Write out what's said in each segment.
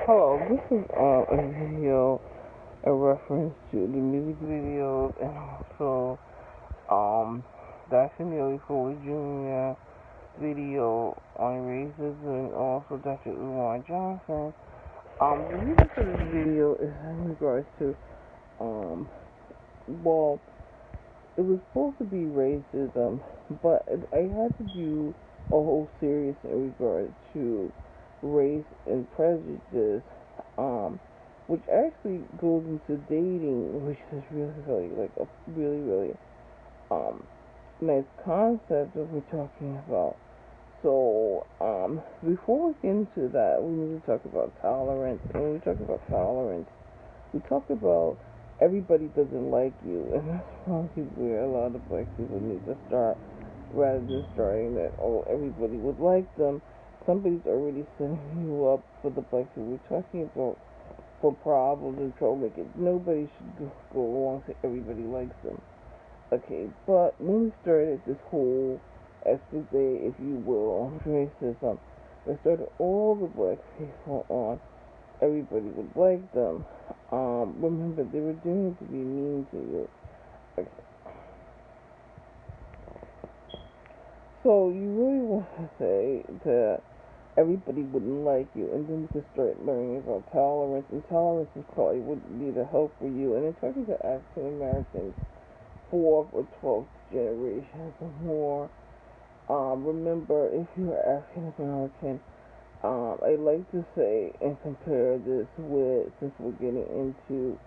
Hello, this is a video in reference to the music videos and also Dr. Neely Ford Jr. video on racism and also Dr. Umar Johnson. The reason for this video is in regards to um well, it was supposed to be racism, but I had to do a whole series in regards to race and prejudice, um, which actually goes into dating, which is really like a really um nice concept that we're talking about. So, before we get into that, we need to talk about tolerance. And when we talk about tolerance, we talk about everybody doesn't like you, and that's probably where a lot of black people need to start, rather than starting that, oh, everybody would like them. Somebody's already setting you up for the black people we're talking about for problems and troublemakers. Nobody should go along to everybody likes them. Okay, but when we started this whole expose, if you will, on racism, we started all the black people on everybody would like them. Remember, they were doing it to be mean to you. Okay. So you really want to say that everybody wouldn't like you, and then you can start learning about tolerance, and tolerance is probably would be the help for you. And in talking to African Americans, fourth or 12th generations or more, remember, if you're African American, I like to say and compare this with, since we're getting into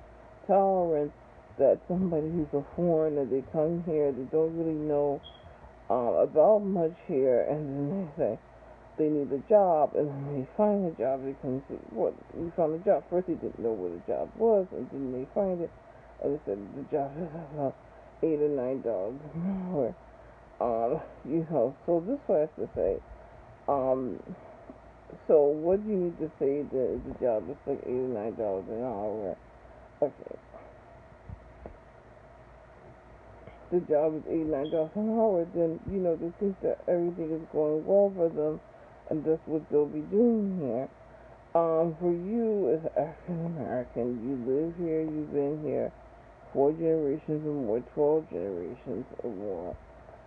tolerance, that somebody who's a foreigner, they come here, they don't really know about much here, and then they say they need a job, and then they find a job. They come to, what, you found a job. First they didn't know what a job was, and then they find it, and they said the job is about $8 or $9 an hour. So this was to say, um, so what do you need to say that the job is like $8 or $9 an hour? Okay, the job is $8 or $9 an hour, then, they think that everything is going well for them, and that's what they'll be doing here. For you as African American, you live here, you've been here 4 generations or more, 12 generations or more,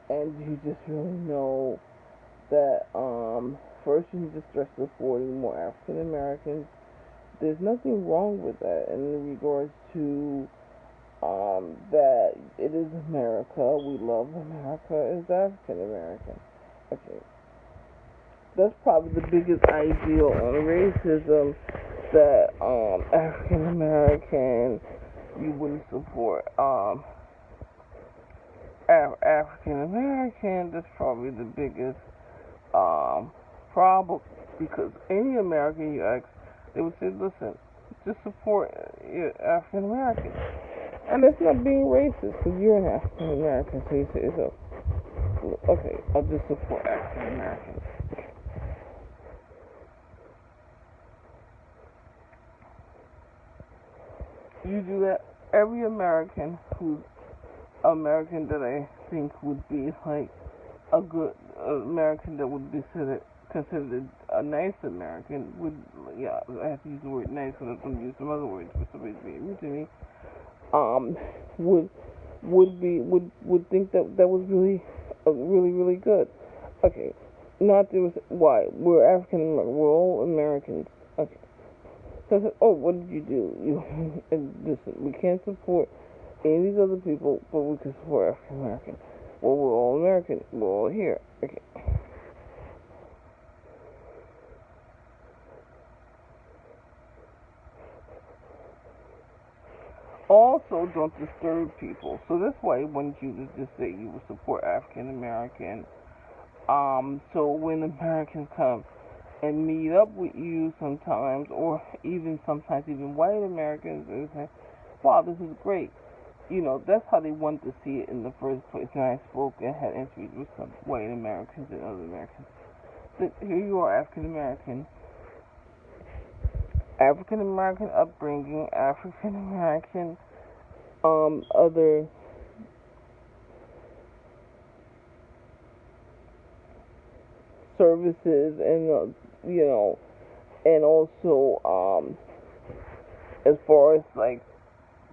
and you just really know that, first you need to start supporting more African Americans. There's nothing wrong with that in regards to that it is America. We love America as African American. Okay, that's probably the biggest ideal on racism, that African American, you wouldn't support African American. That's probably the biggest problem, because any American you ask, they would say, listen, just support African American. And that's not being racist, because you're an African American, so you say, so, okay, I'll just support African Americans. You do that, every American who's American that I think would be like a good American, that would be considered a nice American, would, yeah, I have to use the word nice because I'm going to use some other words, but somebody's being rude to me, um, would would think that that was really really good. Okay, not there was why we're African American, we're all Americans. Okay, so I said, oh, what did you do? You and listen, we can't support any of these other people, but we can support African American. Well, we're all American. We're all here. Okay. Also, don't disturb people. So that's why I wanted you to just say you would support African American. So when Americans come and meet up with you sometimes, or even sometimes even white Americans, they say, wow, this is great. That's how they want to see it in the first place. And I spoke and had interviews with some white Americans and other Americans. So here you are, African American, African American upbringing, African American, other services, and and also as far as like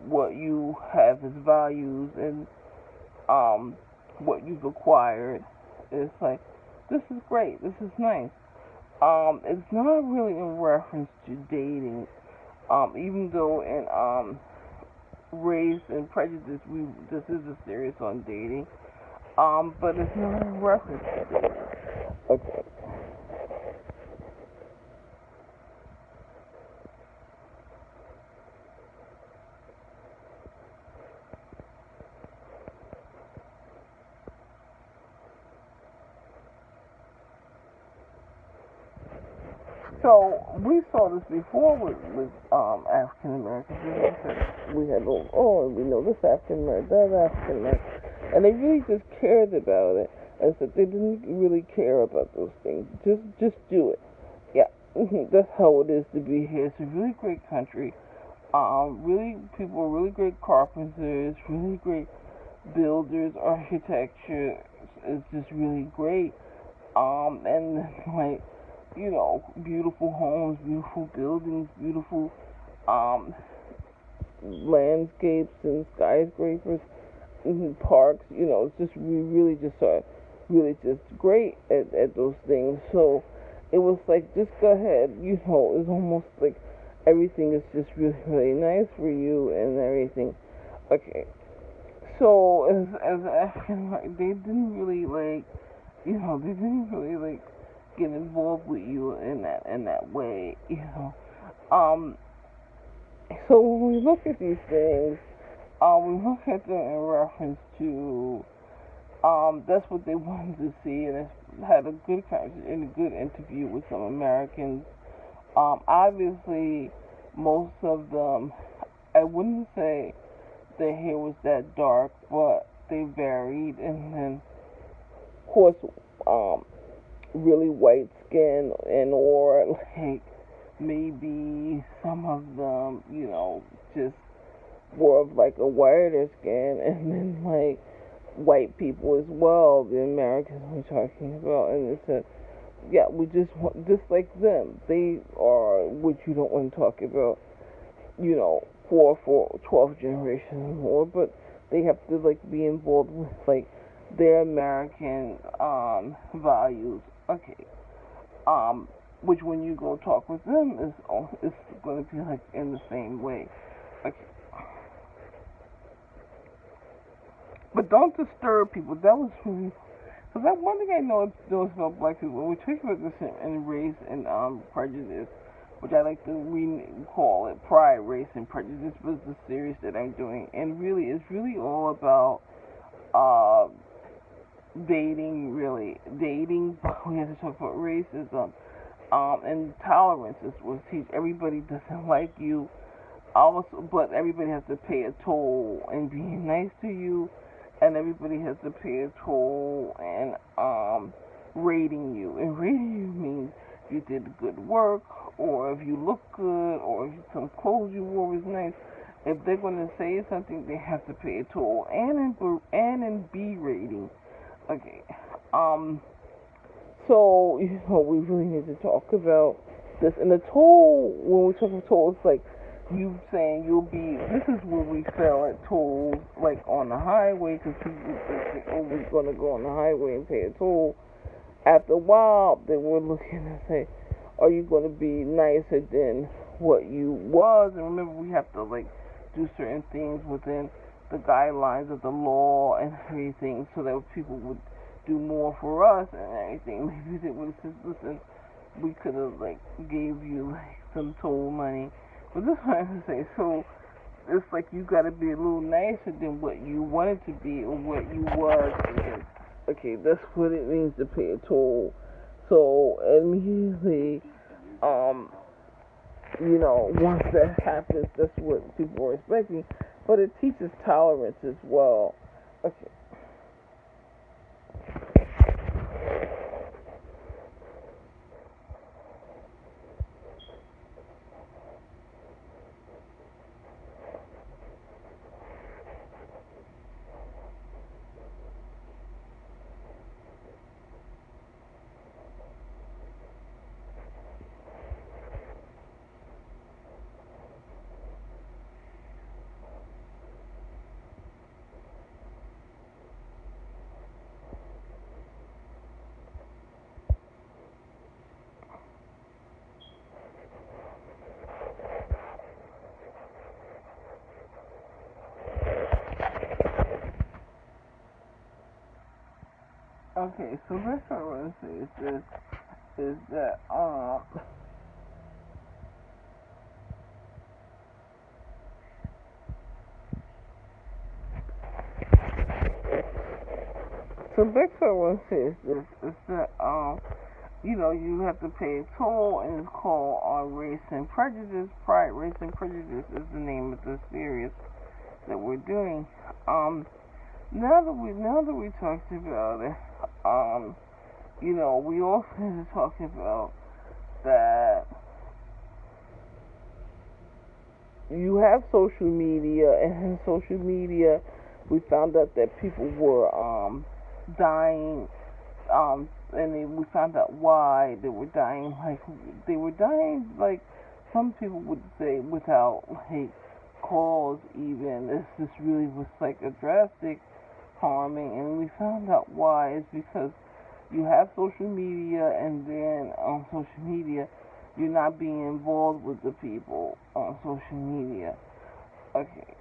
what you have as values and what you've acquired. It's like, this is great, this is nice. It's not really in reference to dating. Even though in Race and Prejudice, this is a series on dating. But it's not in reference to dating. Okay. So we saw this before with African Americans. We had we know this African American, that African American, and they really just cared about it. And so they didn't really care about those things. Just do it. Yeah, that's how it is to be here. It's a really great country. Really, people are really great carpenters, really great builders. Architecture is just really great. And like, beautiful homes, beautiful buildings, beautiful landscapes and skyscrapers, parks. It's just we really just are really just great at those things. So it was like, just go ahead. It's almost like everything is just really really nice for you and everything. Okay. So as African, they didn't really like, they didn't really like get involved with you in that way. So when we look at these things, we look at them in reference to that's what they wanted to see, and it's had a good conversation, a good interview with some Americans. Obviously, most of them, I wouldn't say their hair was that dark, but they varied, and then of course, really white skin, and or like maybe some of them, just were of like a whiter skin, and then like white people as well, the Americans we're talking about, and it's a, yeah, we just like them. They are what you don't want to talk about, for 12 generations or more, but they have to like be involved with like their American values. Okay. Which when you go talk with them is going to be like in the same way. Okay. But don't disturb people. That was really, because that one thing I know about black people. When we talk about this in Race and Prejudice, which I like to call it Pride, Race, and Prejudice, was the series that I'm doing, and really, it's really all about dating. Really, dating. We have to talk about racism, and tolerance is what teach. Everybody doesn't like you, also, but everybody has to pay a toll in being nice to you, and everybody has to pay a toll and rating you. And rating you means if you did good work, or if you look good, or if some clothes you wore was nice. If they're going to say something, they have to pay a toll, and in B rating. Okay. So we really need to talk about this. And the toll, when we talk about toll, it's like you saying this is where we fell at tolls, like on the highway, because people think, we're going to go on the highway and pay a toll. After a while, they were looking and say, are you going to be nicer than what you was? And remember, we have to like do certain things within the guidelines of the law and everything, so that people would do more for us and everything. Maybe they would have said, listen, we could have like gave you like some toll money. But this is what I'm saying. So it's like you got to be a little nicer than what you wanted to be or what you was. And, okay, that's what it means to pay a toll. So immediately, once that happens, that's what people are expecting. But it teaches tolerance as well. Okay. Okay, so that's what I want to say is this, is that, so that's what I want to say is this, is that, you know, you have to pay a toll, and it's called Race and Prejudice. Pride, Race and Prejudice is the name of the series that we're doing. Now that we talked about it, you know, we also need to talk about that you have social media, and in social media, we found out that people were dying, and we found out why they were dying. Like they were dying, like some people would say, without like cause. Even this really was like a drastic harming, and we found out why. It's because you have social media, and then on social media, you're not being involved with the people on social media. Okay,